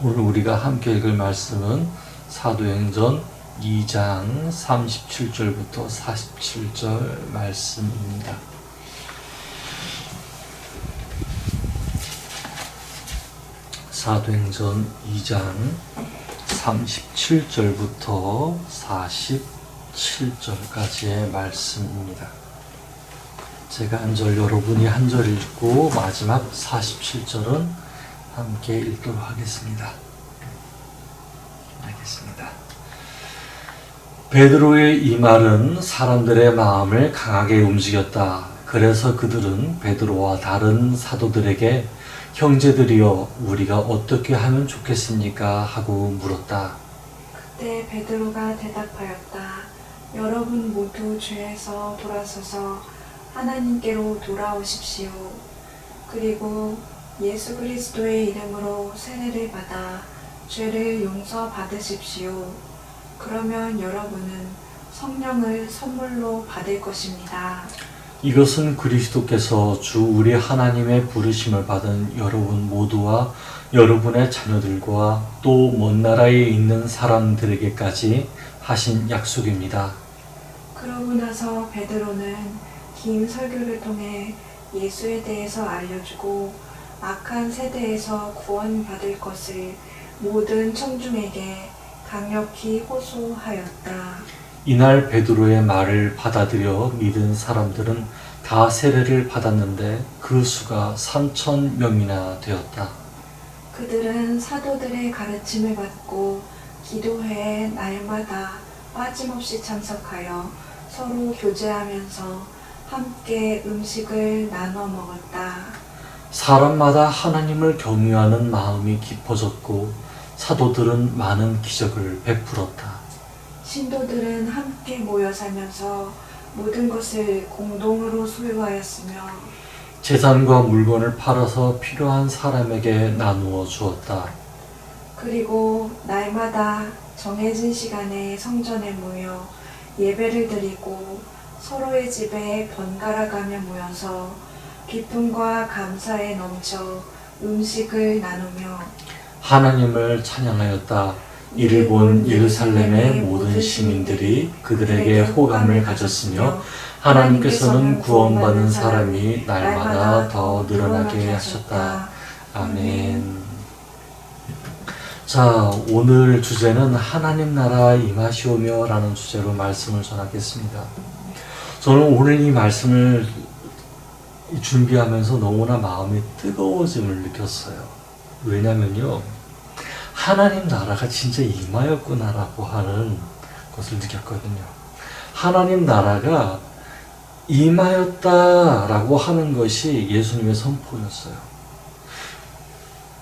오늘 우리가 함께 읽을 말씀은 사도행전 2장 37절부터 47절 말씀입니다. 사도행전 2장 37절부터 47절까지의 말씀입니다. 제가 한 절, 여러분이 한 절 읽고 마지막 47절은 함께 읽도록 하겠습니다. 알겠습니다. 베드로의 이 말은 사람들의 마음을 강하게 움직였다. 그래서 그들은 베드로와 다른 사도들에게 형제들이여 우리가 어떻게 하면 좋겠습니까? 하고 물었다. 그때 베드로가 대답하였다. 여러분 모두 죄에서 돌아서서 하나님께로 돌아오십시오. 그리고 예수 그리스도의 이름으로 세례를 받아 죄를 용서받으십시오. 그러면 여러분은 성령을 선물로 받을 것입니다. 이것은 그리스도께서 주 우리 하나님의 부르심을 받은 여러분 모두와 여러분의 자녀들과 또 먼 나라에 있는 사람들에게까지 하신 약속입니다. 그러고 나서 베드로는 긴 설교를 통해 예수에 대해서 알려주고 악한 세대에서 구원받을 것을 모든 청중에게 강력히 호소하였다. 이날 베드로의 말을 받아들여 믿은 사람들은 다 세례를 받았는데 그 수가 3,000명이나 되었다. 그들은 사도들의 가르침을 받고 기도회에 날마다 빠짐없이 참석하여 서로 교제하면서 함께 음식을 나눠 먹었다. 사람마다 하나님을 경외하는 마음이 깊어졌고 사도들은 많은 기적을 베풀었다. 신도들은 함께 모여 살면서 모든 것을 공동으로 소유하였으며 재산과 물건을 팔아서 필요한 사람에게 나누어 주었다. 그리고 날마다 정해진 시간에 성전에 모여 예배를 드리고 서로의 집에 번갈아 가며 모여서 기쁨과 감사에 넘쳐 음식을 나누며 하나님을 찬양하였다. 이를 본 예루살렘의 모든 시민들이 그들에게 호감을 가졌으며 하나님께서는 구원받는 사람이 날마다 더 늘어나게 하셨다. 아멘. 자, 오늘 주제는 하나님 나라 임하시오며 라는 주제로 말씀을 전하겠습니다. 저는 오늘 이 말씀을 준비하면서 너무나 마음이 뜨거워짐을 느꼈어요. 왜냐면요, 하나님 나라가 진짜 임하였구나라고 하는 것을 느꼈거든요. 하나님 나라가 임하였다라고 하는 것이 예수님의 선포였어요.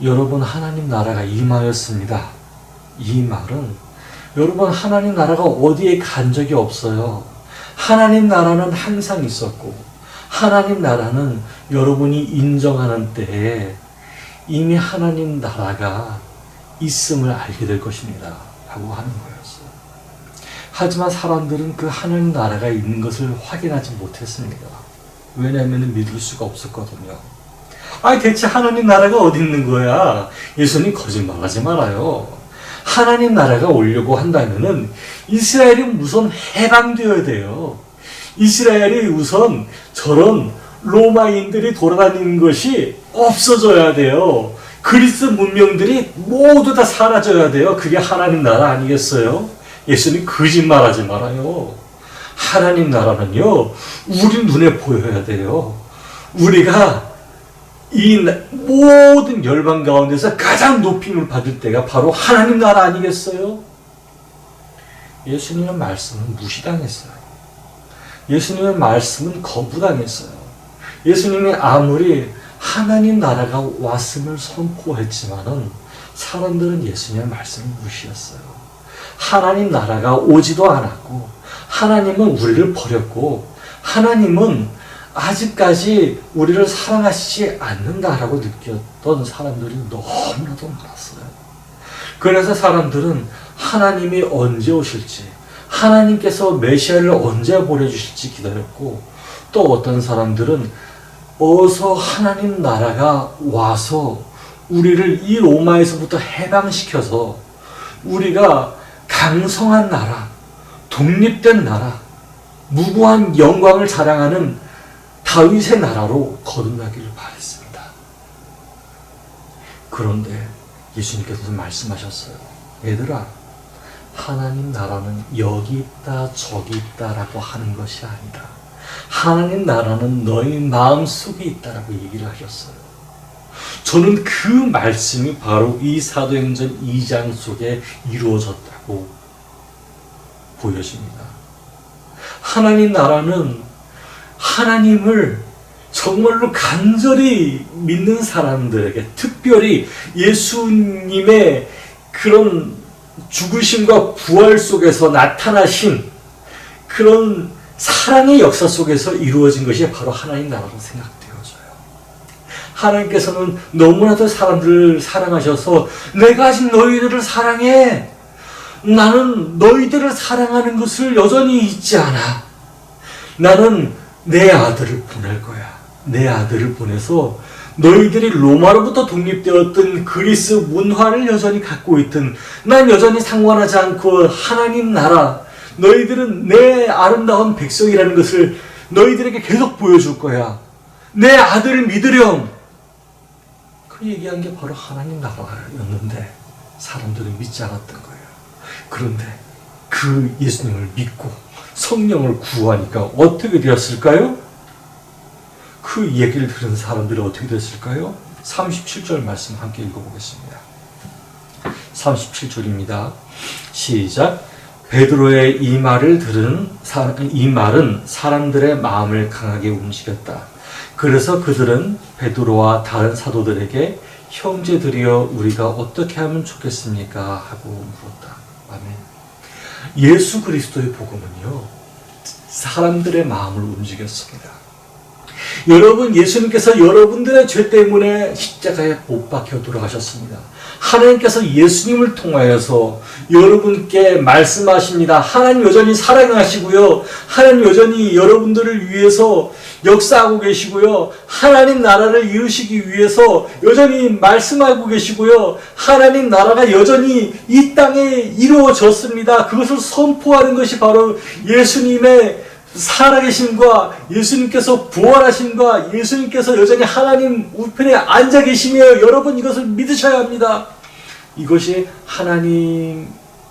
여러분, 하나님 나라가 임하였습니다. 이 말은 여러분, 하나님 나라가 어디에 간 적이 없어요. 하나님 나라는 항상 있었고 하나님 나라는 여러분이 인정하는 때에 이미 하나님 나라가 있음을 알게 될 것입니다. 라고 하는 거였어요. 하지만 사람들은 그 하나님 나라가 있는 것을 확인하지 못했습니다. 왜냐하면 믿을 수가 없었거든요. 아니 대체 하나님 나라가 어디 있는 거야? 예수님 거짓말하지 말아요. 하나님 나라가 오려고 한다면은 이스라엘이 우선 해방되어야 돼요. 이스라엘이 우선 저런 로마인들이 돌아다니는 것이 없어져야 돼요. 그리스 문명들이 모두 다 사라져야 돼요. 그게 하나님 나라 아니겠어요? 예수님 거짓말하지 말아요. 하나님 나라는요, 우리 눈에 보여야 돼요. 우리가 이 모든 열방 가운데서 가장 높임을 받을 때가 바로 하나님 나라 아니겠어요? 예수님의 말씀은 무시당했어요. 예수님의 말씀은 거부당했어요. 예수님이 아무리 하나님 나라가 왔음을 선포했지만은 사람들은 예수님의 말씀을 무시했어요. 하나님 나라가 오지도 않았고 하나님은 우리를 버렸고 하나님은 아직까지 우리를 사랑하시지 않는다라고 느꼈던 사람들이 너무나도 많았어요. 그래서 사람들은 하나님이 언제 오실지, 하나님께서 메시아를 언제 보내주실지 기다렸고, 또 어떤 사람들은 어서 하나님 나라가 와서 우리를 이 로마에서부터 해방시켜서 우리가 강성한 나라, 독립된 나라, 무고한 영광을 자랑하는 다윗의 나라로 거듭나기를 바랬습니다. 그런데 예수님께서 말씀하셨어요. 얘들아, 하나님 나라는 여기 있다 저기 있다라고 하는 것이 아니다. 하나님 나라는 너희 마음속에 있다라고 얘기를 하셨어요. 저는 그 말씀이 바로 이 사도행전 2장 속에 이루어졌다고 보여집니다. 하나님 나라는 하나님을 정말로 간절히 믿는 사람들에게, 특별히 예수님의 그런 죽으심과 부활 속에서 나타나신 그런 사랑의 역사 속에서 이루어진 것이 바로 하나님 나라로 생각되어져요. 하나님께서는 너무나도 사람들을 사랑하셔서 내가 아직 너희들을 사랑해. 나는 너희들을 사랑하는 것을 여전히 잊지 않아. 나는 내 아들을 보낼 거야. 내 아들을 보내서 너희들이 로마로부터 독립되었던 그리스 문화를 여전히 갖고 있든 난 여전히 상관하지 않고 하나님 나라, 너희들은 내 아름다운 백성이라는 것을 너희들에게 계속 보여줄 거야. 내 아들을 믿으렴. 그 얘기한 게 바로 하나님 나라였는데 사람들은 믿지 않았던 거예요. 그런데 그 예수님을 믿고 성령을 구하니까 어떻게 되었을까요? 그 얘기를 들은 사람들이 어떻게 됐을까요? 37절 말씀 함께 읽어보겠습니다. 37절입니다. 시작. 베드로의 이 말을 들은 이 말은 사람들의 마음을 강하게 움직였다. 그래서 그들은 베드로와 다른 사도들에게 형제들이여 우리가 어떻게 하면 좋겠습니까? 하고 물었다. 아멘. 예수 그리스도의 복음은요, 사람들의 마음을 움직였습니다. 여러분, 예수님께서 여러분들의 죄 때문에 십자가에 못 박혀 돌아가셨습니다. 하나님께서 예수님을 통하여서 여러분께 말씀하십니다. 하나님 여전히 사랑하시고요. 하나님 여전히 여러분들을 위해서 역사하고 계시고요. 하나님 나라를 이루시기 위해서 여전히 말씀하고 계시고요. 하나님 나라가 여전히 이 땅에 이루어졌습니다. 그것을 선포하는 것이 바로 예수님의 살아계심과 예수님께서 부활하심과 예수님께서 여전히 하나님 우편에 앉아 계시며 여러분 이것을 믿으셔야 합니다. 이것이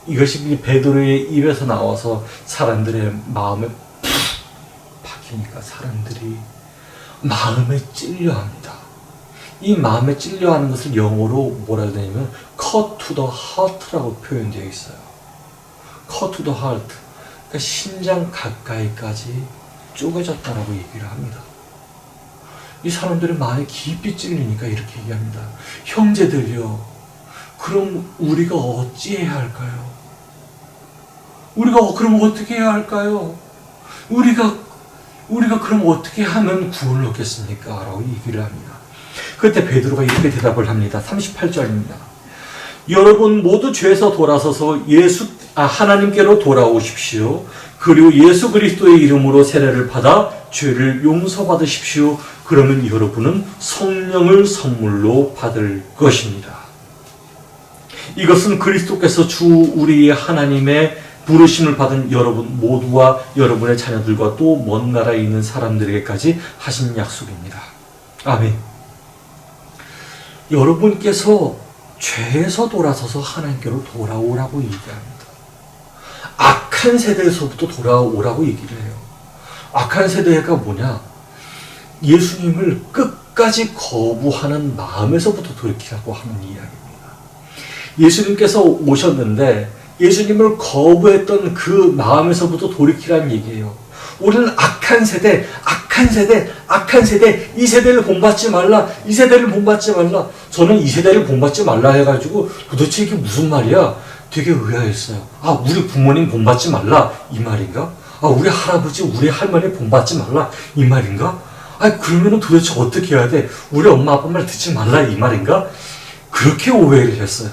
이것이 베드로의 입에서 나와서 사람들의 마음에 박히니까 사람들이 마음에 찔려합니다. 이 마음에 찔려하는 것을 영어로 뭐라 해야 되냐면 cut to the heart라고 표현되어 있어요. cut to the heart. 그러니까 심장 가까이까지 쪼개졌다라고 얘기를 합니다. 이 사람들의 마음에 깊이 찔리니까 이렇게 얘기합니다. 형제들이여, 그럼 우리가 어찌해야 할까요? 우리가 그럼 어떻게 해야 할까요? 우리가 그럼 어떻게 하면 구원을 얻겠습니까? 라고 얘기를 합니다. 그때 베드로가 이렇게 대답을 합니다. 38절입니다. 여러분 모두 죄에서 돌아서서 하나님께로 돌아오십시오. 그리고 예수 그리스도의 이름으로 세례를 받아 죄를 용서받으십시오. 그러면 여러분은 성령을 선물로 받을 것입니다. 이것은 그리스도께서 주 우리의 하나님의 부르심을 받은 여러분 모두와 여러분의 자녀들과 또 먼 나라에 있는 사람들에게까지 하신 약속입니다. 아멘. 여러분께서 죄에서 돌아서서 하나님께로 돌아오라고 얘기합니다. 악한 세대에서부터 돌아오라고 얘기를 해요. 악한 세대가 뭐냐? 예수님을 끝까지 거부하는 마음에서부터 돌이키라고 하는 이야기입니다. 예수님께서 오셨는데 예수님을 거부했던 그 마음에서부터 돌이키라는 얘기예요. 우리는 악한 세대, 이 세대를 본받지 말라, 이 세대를 본받지 말라. 저는 이 세대를 본받지 말라 해가지고 도대체 이게 무슨 말이야? 되게 의아했어요. 아, 우리 부모님 본받지 말라 이 말인가? 아, 우리 할아버지, 우리 할머니 본받지 말라 이 말인가? 아, 그러면은 도대체 어떻게 해야 돼? 우리 엄마 아빠 말 듣지 말라 이 말인가? 그렇게 오해를 했어요.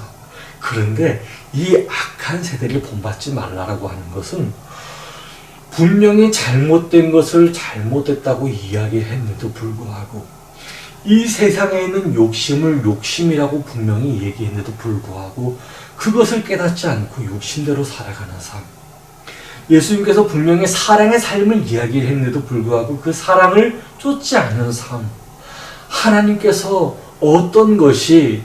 그런데 이 악한 세대를 본받지 말라라고 하는 것은 분명히 잘못된 것을 잘못됐다고 이야기했는데도 불구하고 이 세상에 있는 욕심을 욕심이라고 분명히 얘기했는데도 불구하고 그것을 깨닫지 않고 욕심대로 살아가는 삶. 예수님께서 분명히 사랑의 삶을 이야기했는데도 불구하고 그 사랑을 쫓지 않는 삶. 하나님께서 어떤 것이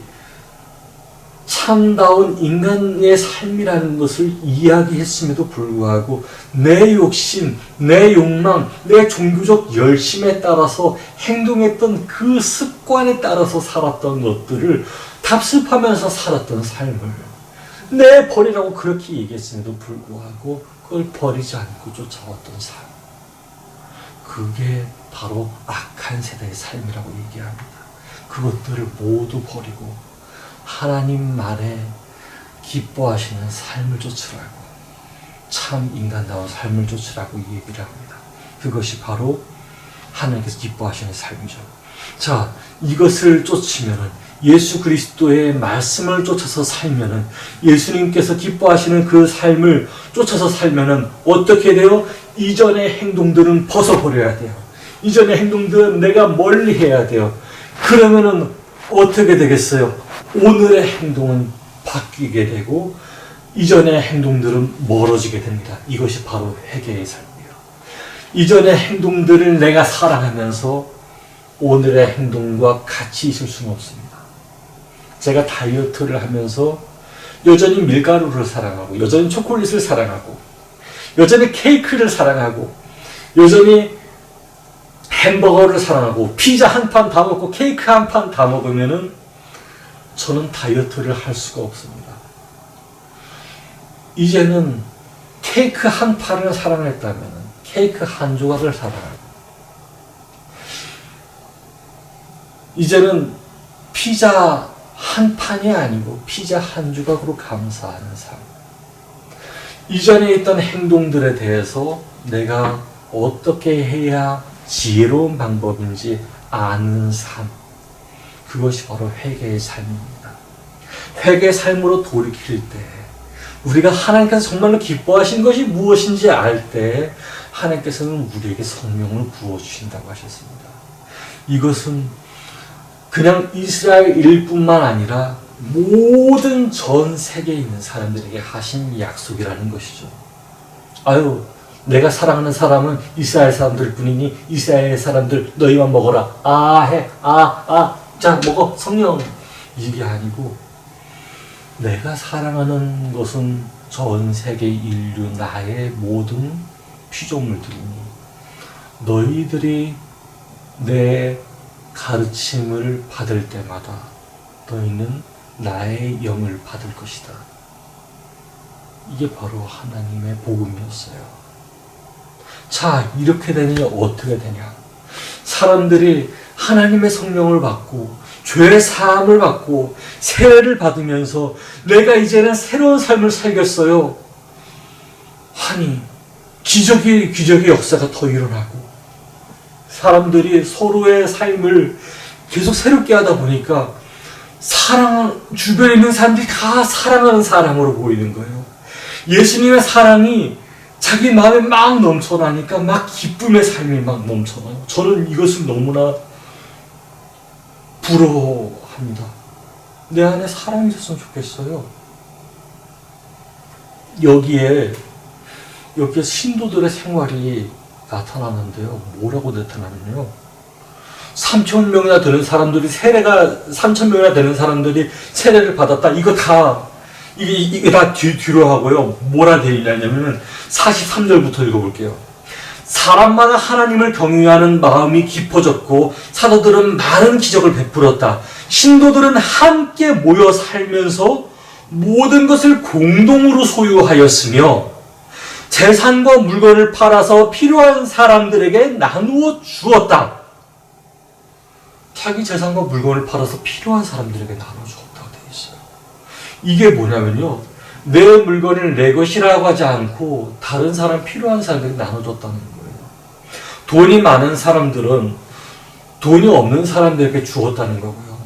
참다운 인간의 삶이라는 것을 이야기했음에도 불구하고 내 욕심, 내 욕망, 내 종교적 열심에 따라서 행동했던 그 습관에 따라서 살았던 것들을 답습하면서 살았던 삶을 내 버리라고 그렇게 얘기했음에도 불구하고 그걸 버리지 않고 쫓아왔던 삶. 그게 바로 악한 세대의 삶이라고 얘기합니다. 그것들을 모두 버리고 하나님만의 기뻐하시는 삶을 쫓으라고, 참 인간다운 삶을 쫓으라고 얘기를 합니다. 그것이 바로 하나님께서 기뻐하시는 삶이죠. 자, 이것을 쫓으면은, 예수 그리스도의 말씀을 쫓아서 살면은, 예수님께서 기뻐하시는 그 삶을 쫓아서 살면은 어떻게 돼요? 이전의 행동들은 벗어버려야 돼요. 이전의 행동들은 내가 멀리 해야 돼요. 그러면은 어떻게 되겠어요? 오늘의 행동은 바뀌게 되고 이전의 행동들은 멀어지게 됩니다. 이것이 바로 회개의 삶이에요. 이전의 행동들을 내가 사랑하면서 오늘의 행동과 같이 있을 수는 없습니다. 제가 다이어트를 하면서 여전히 밀가루를 사랑하고, 여전히 초콜릿을 사랑하고, 여전히 케이크를 사랑하고, 여전히 햄버거를 사랑하고, 피자 한 판 다 먹고 케이크 한 판 다 먹으면은 저는 다이어트를 할 수가 없습니다. 이제는 케이크 한 판을 사랑했다면 케이크 한 조각을 사랑하고, 이제는 피자 한 판이 아니고 피자 한 조각으로 감사하는 삶. 이전에 있던 행동들에 대해서 내가 어떻게 해야 지혜로운 방법인지 아는 삶. 그것이 바로 회개의 삶입니다. 회개의 삶으로 돌이킬 때, 우리가 하나님께서 정말로 기뻐하신 것이 무엇인지 알 때 하나님께서는 우리에게 성령을 부어주신다고 하셨습니다. 이것은 그냥 이스라엘일 뿐만 아니라 모든 전 세계에 있는 사람들에게 하신 약속이라는 것이죠. 아유, 내가 사랑하는 사람은 이스라엘 사람들 뿐이니 이스라엘 사람들 너희만 먹어라. 자, 먹어. 성령. 이게 아니고, 내가 사랑하는 것은 전 세계 인류, 나의 모든 피조물들이니 너희들이 내 가르침을 받을 때마다 너희는 나의 영을 받을 것이다. 이게 바로 하나님의 복음이었어요. 자, 이렇게 되니 어떻게 되냐? 사람들이 하나님의 성령을 받고 죄의 사함을 받고 세례를 받으면서 내가 이제는 새로운 삶을 살겠어요. 하니 기적의 역사가 더 일어나고 사람들이 서로의 삶을 계속 새롭게 하다 보니까 주변에 있는 사람들이 다 사랑하는 사람으로 보이는 거예요. 예수님의 사랑이 자기 마음에 막 넘쳐나니까 막 기쁨의 삶이 막 넘쳐나요. 저는 이것을 너무나 부러워합니다. 내 안에 사랑이 있었으면 좋겠어요. 여기에 신도들의 생활이 나타나는데요. 뭐라고 나타나면요. 3,000명이나 되는 사람들이 3,000명이나 되는 사람들이 세례를 받았다. 이게 다 뒤로 하고요. 뭐라 되어 있냐면은 43절부터 읽어볼게요. 사람마다 하나님을 경외하는 마음이 깊어졌고 사도들은 많은 기적을 베풀었다. 신도들은 함께 모여 살면서 모든 것을 공동으로 소유하였으며 재산과 물건을 팔아서 필요한 사람들에게 나누어 주었다. 자기 재산과 물건을 팔아서 필요한 사람들에게 나누어 주었다고 되어 있어요. 이게 뭐냐면요. 내 물건을 내 것이라고 하지 않고 다른 사람, 필요한 사람들에게 나눠줬다는 거예요. 돈이 많은 사람들은 돈이 없는 사람들에게 주었다는 거고요.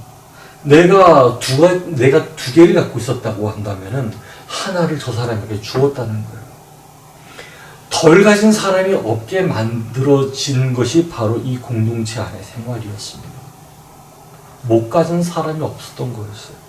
내가 두 개를 갖고 있었다고 한다면은 하나를 저 사람에게 주었다는 거예요. 덜 가진 사람이 없게 만들어진 것이 바로 이 공동체 안의 생활이었습니다. 못 가진 사람이 없었던 거였어요.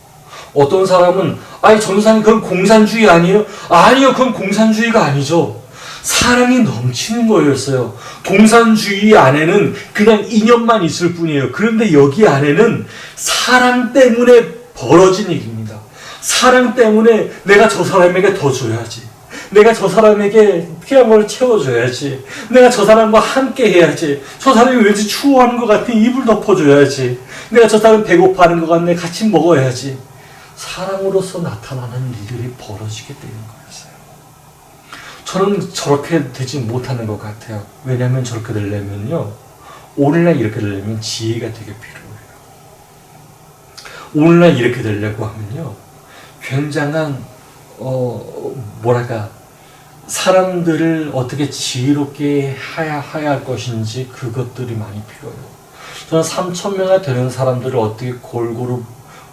어떤 사람은 아니 전도사님 그건 공산주의 아니에요? 아니요, 그건 공산주의가 아니죠. 사랑이 넘치는 거였어요. 공산주의 안에는 그냥 이념만 있을 뿐이에요. 그런데 여기 안에는 사랑 때문에 벌어진 일입니다. 사랑 때문에 내가 저 사람에게 더 줘야지. 내가 저 사람에게 필요한 걸 채워줘야지. 내가 저 사람과 함께 해야지. 저 사람이 왠지 추워하는 것 같으니 이불 덮어줘야지. 내가 저 사람 배고파하는 것 같네. 같이 먹어야지. 사랑으로서 나타나는 일들이 벌어지게 되는 거였어요. 저는 저렇게 되지 못하는 것 같아요. 왜냐하면 저렇게 되려면요, 오늘날 이렇게 되려면 지혜가 되게 필요해요. 오늘날 이렇게 되려고 하면요, 굉장한 사람들을 어떻게 지혜롭게 해야 할 것인지 그것들이 많이 필요해요. 저는 3,000명이 되는 사람들을 어떻게 골고루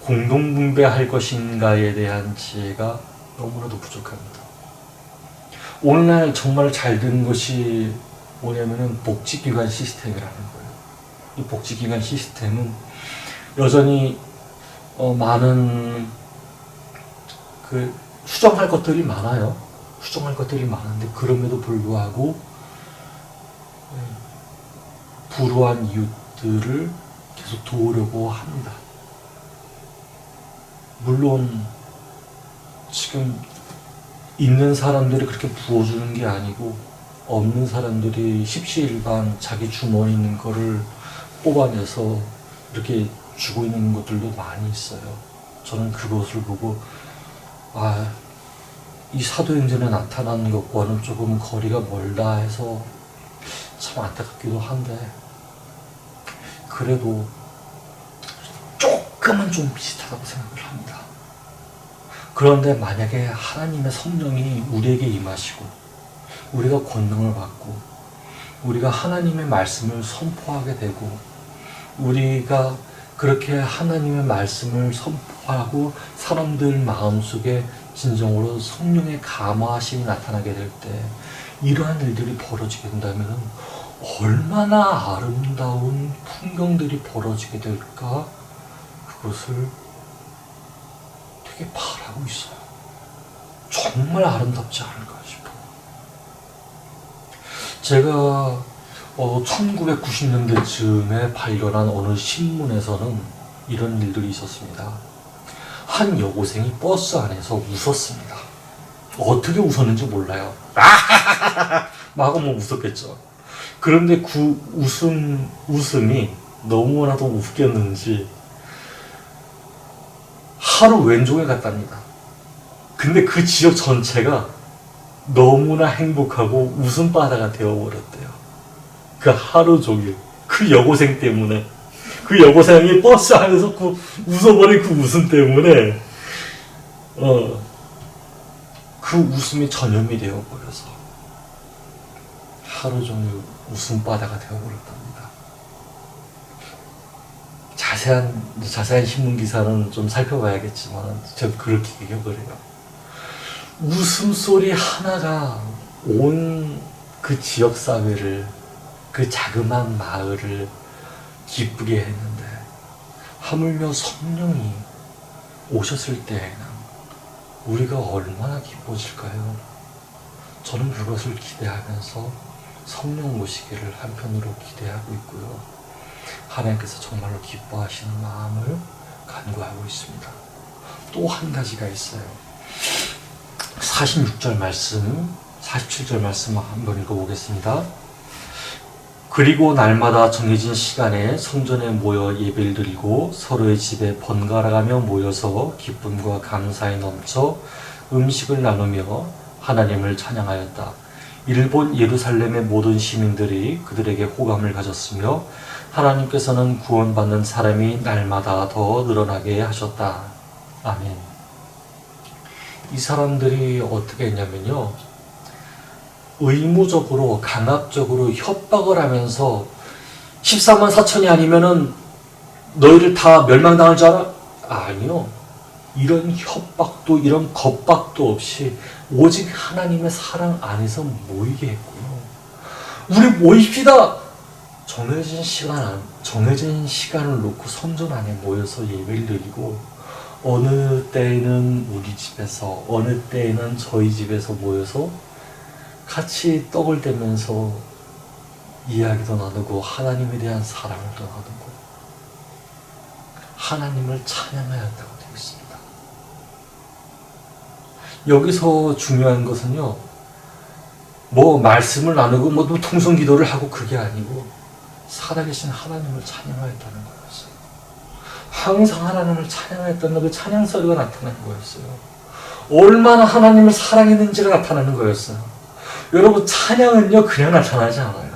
공동분배할 것인가에 대한 지혜가 너무나도 부족합니다. 오늘날 정말 잘 된 것이 뭐냐면은 복지기관 시스템이라는 거예요. 이 복지기관 시스템은 여전히 많은 수정할 것들이 많아요. 수정할 것들이 많은데 그럼에도 불구하고 불우한 이웃들을 계속 도우려고 합니다. 물론 지금 있는 사람들이 그렇게 부어주는 게 아니고 없는 사람들이 십시일반 자기 주머니 있는 거를 뽑아내서 이렇게 주고 있는 것들도 많이 있어요. 저는 그것을 보고 이 사도행전에 나타나는 것과는 조금 거리가 멀다 해서 참 안타깝기도 한데, 그래도 조금은 좀 비슷하다고 생각을 합니다. 그런데 만약에 하나님의 성령이 우리에게 임하시고 우리가 권능을 받고 우리가 하나님의 말씀을 선포하게 되고 우리가 그렇게 하나님의 말씀을 선포하고 사람들 마음속에 진정으로 성령의 감화심이 나타나게 될 때 이러한 일들이 벌어지게 된다면 얼마나 아름다운 풍경들이 벌어지게 될까, 그것을 되게 바라고 있어요. 정말 아름답지 않을까 싶어요. 제가 1990년대쯤에 발견한 어느 신문에서는 이런 일들이 있었습니다. 한 여고생이 버스 안에서 웃었습니다. 어떻게 웃었는지 몰라요. 막 하면 웃었겠죠. 그런데 그 웃음이 너무나도 웃겼는지 하루 왼종일 갔답니다. 근데 그 지역 전체가 너무나 행복하고 웃음바다가 되어버렸대요. 그 하루 종일 그 여고생 때문에, 그 여고생이 버스 안에서 그 웃어버린 그 웃음 때문에 그 웃음이 전염이 되어버려서 하루 종일 웃음바다가 되어버렸답니다. 자세한 신문 기사는 좀 살펴봐야겠지만 전 그렇게 기억을 해요. 웃음소리 하나가 온 그 지역 사회를, 그 자그마한 마을을 기쁘게 했는데 하물며 성령이 오셨을 때에는 우리가 얼마나 기뻐질까요? 저는 그것을 기대하면서 성령 오시기를 한편으로 기대하고 있고요. 하나님께서 정말로 기뻐하시는 마음을 간구하고 있습니다. 또 한 가지가 있어요. 46절 말씀, 47절 말씀 한번 읽어보겠습니다. 그리고 날마다 정해진 시간에 성전에 모여 예배를 드리고 서로의 집에 번갈아가며 모여서 기쁨과 감사에 넘쳐 음식을 나누며 하나님을 찬양하였다. 이를 본 예루살렘의 모든 시민들이 그들에게 호감을 가졌으며 하나님께서는 구원받는 사람이 날마다 더 늘어나게 하셨다. 아멘. 이 사람들이 어떻게 했냐면요, 의무적으로 강압적으로 협박을 하면서 14만 4천이 아니면은 너희를 다 멸망당할 줄 알아? 아니요. 이런 협박도 이런 겁박도 없이 오직 하나님의 사랑 안에서 모이게 했고요. 우리 모입시다. 정해진 시간을 놓고 성전 안에 모여서 예배를 드리고, 어느 때에는 우리 집에서, 어느 때에는 저희 집에서 모여서 같이 떡을 대면서 이야기도 나누고 하나님에 대한 사랑을 또 나누고 하나님을 찬양해야 한다고 되어 있습니다. 여기서 중요한 것은요, 뭐 말씀을 나누고 뭐 통성 기도를 하고 그게 아니고 살아계신 하나님을 찬양하였다는 거였어요. 항상 하나님을 찬양했다는 그 찬양 소리가 나타나는 거였어요. 얼마나 하나님을 사랑했는지가 나타나는 거였어요. 여러분, 찬양은요 그냥 나타나지 않아요.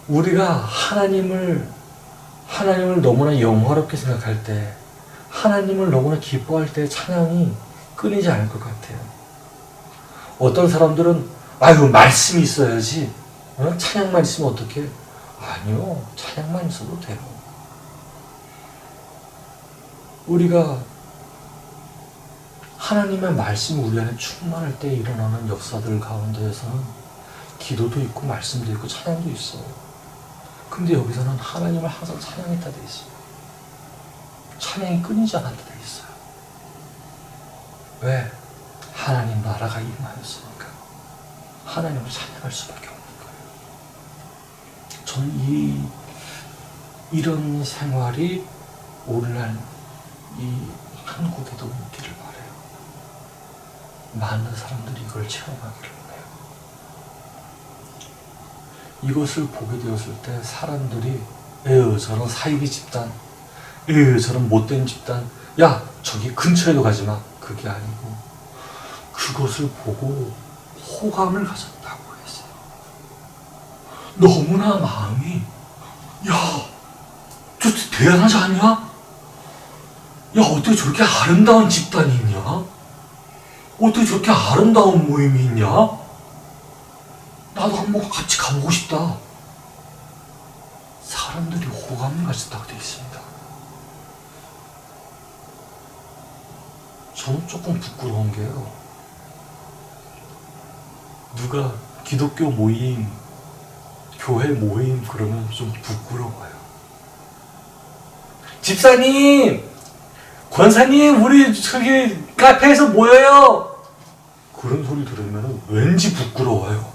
우리가 하나님을 너무나 영화롭게 생각할 때, 하나님을 너무나 기뻐할 때 찬양이 끊이지 않을 것 같아요. 어떤 사람들은 아유 말씀이 있어야지, 찬양만 있으면 어떡해? 아니요, 찬양만 있어도 돼요. 우리가 하나님의 말씀이 우리 안에 충만할 때 일어나는 역사들 가운데에서는 기도도 있고 말씀도 있고 찬양도 있어요. 근데 여기서는 하나님을 항상 찬양했다 돼 있어요. 찬양이 끊이지 않았다 돼 있어요. 왜? 하나님 나라가 임하였으니까 하나님을 찬양할 수밖에 없는 거예요. 저는 이런 생활이 오늘날 이 한국에도 있기를 바라요. 많은 사람들이 이걸 체험하기를 원해요. 이것을 보게 되었을 때 사람들이 에휴 저런 사이비 집단, 에휴 저런 못된 집단, 야 저기 근처에도 가지마, 그게 아니고 그것을 보고 호감을 가졌다고 했어요. 너무나 마음이, 야 저 대단하지 않냐? 야 어떻게 저렇게 아름다운 집단이 있냐? 어떻게 저렇게 아름다운 모임이 있냐? 나도 한번 같이 가보고 싶다. 사람들이 호감을 가졌다고 되어 있습니다. 저는 조금 부끄러운 게요, 누가 기독교 모임, 교회 모임 그러면 좀 부끄러워요. 집사님, 권사님, 우리 저기 카페에서 모여요. 그런 소리 들으면 왠지 부끄러워요.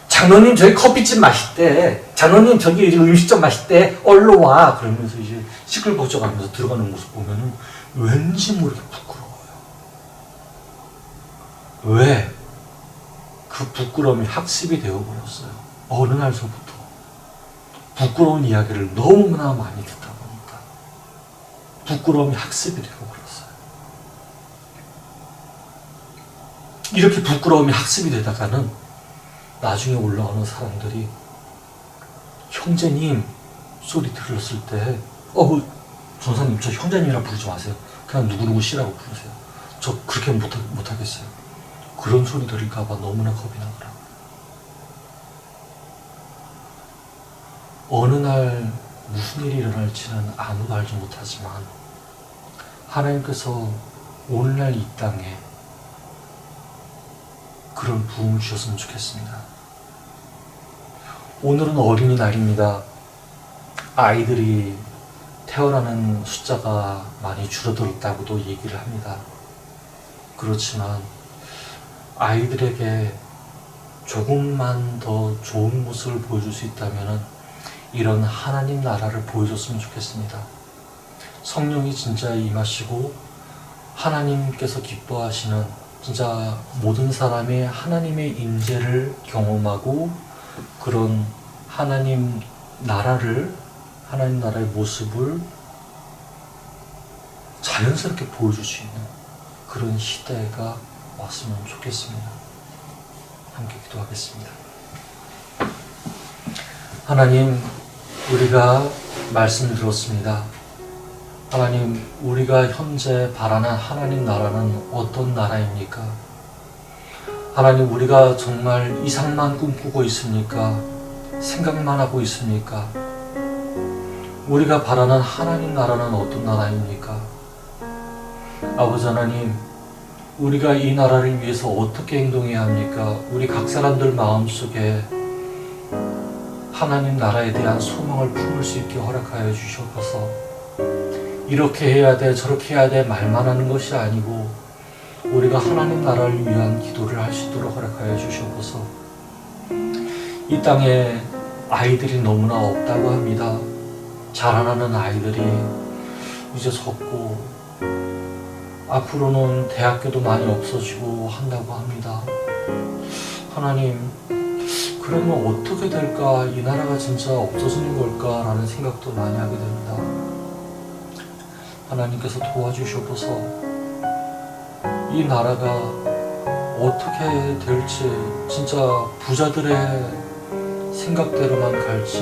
장로님 저기 커피집 맛있대. 장로님 저기 음식점 맛있대. 얼른 와. 그러면서 이제 시끌벅적하면서 들어가는 모습 보면은 왠지 모르게 부끄러워요. 왜? 그 부끄러움이 학습이 되어버렸어요. 어느 날서부터 부끄러운 이야기를 너무나 많이 듣다 보니까 부끄러움이 학습이 되어버렸어요. 이렇게 부끄러움이 학습이 되다가는 나중에 올라오는 사람들이 형제님 소리 들었을 때 전사님 저 형제님이라 부르지 마세요. 그냥 누구누구 씨라고 부르세요. 저 그렇게 못하겠어요. 그런 소리 들을까봐 너무나 겁이 나더라고요. 어느 날 무슨 일이 일어날지는 아무도 알지 못하지만 하나님께서 오늘날 이 땅에 그런 부흥을 주셨으면 좋겠습니다. 오늘은 어린이날입니다. 아이들이 태어나는 숫자가 많이 줄어들었다고도 얘기를 합니다. 그렇지만 아이들에게 조금만 더 좋은 모습을 보여줄 수 있다면 이런 하나님 나라를 보여줬으면 좋겠습니다. 성령이 진짜 임하시고 하나님께서 기뻐하시는 진짜 모든 사람이 하나님의 임재를 경험하고 그런 하나님 나라의 모습을 자연스럽게 보여줄 수 있는 그런 시대가 왔으면 좋겠습니다. 함께 기도하겠습니다. 하나님, 우리가 말씀을 들었습니다. 하나님, 우리가 현재 바라는 하나님 나라는 어떤 나라입니까? 하나님, 우리가 정말 이상만 꿈꾸고 있습니까? 생각만 하고 있습니까? 우리가 바라는 하나님 나라는 어떤 나라입니까? 아버지 하나님, 우리가 이 나라를 위해서 어떻게 행동해야 합니까? 우리 각 사람들 마음속에 하나님 나라에 대한 소망을 품을 수 있게 허락하여 주시옵소서. 이렇게 해야 돼 저렇게 해야 돼 말만 하는 것이 아니고 우리가 하나님 나라를 위한 기도를 할 수 있도록 허락하여 주시옵소서. 이 땅에 아이들이 너무나 없다고 합니다. 자라나는 아이들이 이제 적고 앞으로는 대학교도 많이 없어지고 한다고 합니다. 하나님, 그러면 어떻게 될까? 이 나라가 진짜 없어지는 걸까? 라는 생각도 많이 하게 됩니다. 하나님께서 도와주시옵소서. 이 나라가 어떻게 될지, 진짜 부자들의 생각대로만 갈지,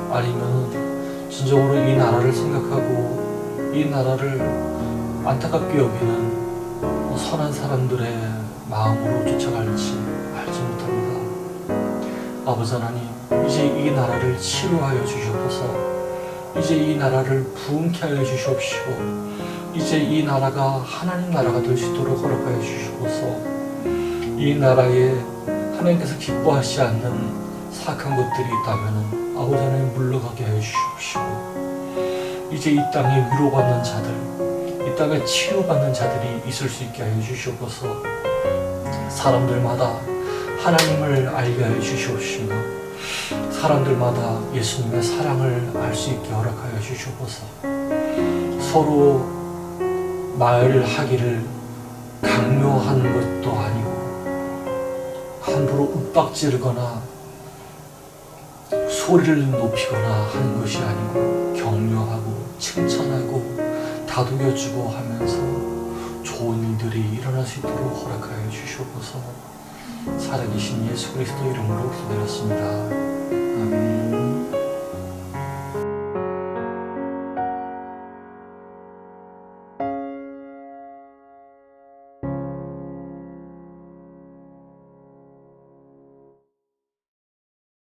아니면 진정으로 이 나라를 생각하고 이 나라를 안타깝게 여기는 선한 사람들의 마음으로 쫓아갈지 알지 못합니다. 아버지 하나님, 이제 이 나라를 치유하여 주시옵소서. 이제 이 나라를 부흥케 하여 주시옵시고, 이제 이 나라가 하나님 나라가 될 수 있도록 허락하여 주시옵소서. 이 나라에 하나님께서 기뻐하시지 않는 사악한 것들이 있다면 아버지 하나님 물러가게 하여 주시옵시고, 이제 이 땅에 위로받는 자들, 이 땅에 치유받는 자들이 있을 수 있게 하여 주시옵소서. 사람들마다 하나님을 알게 하여 주시옵시며 사람들마다 예수님의 사랑을 알 수 있게 허락하여 주시옵소서. 서로 말하기를 강요하는 것도 아니고 함부로 윽박지르거나 소리를 높이거나 하는 것이 아니고 격려하고 칭찬하고 다독여주고 하면서 좋은 일들이 일어날 수 있도록 허락하여 주시옵소서. 살아계신 예수 그리스도 이름으로 기도드렸습니다. 아멘.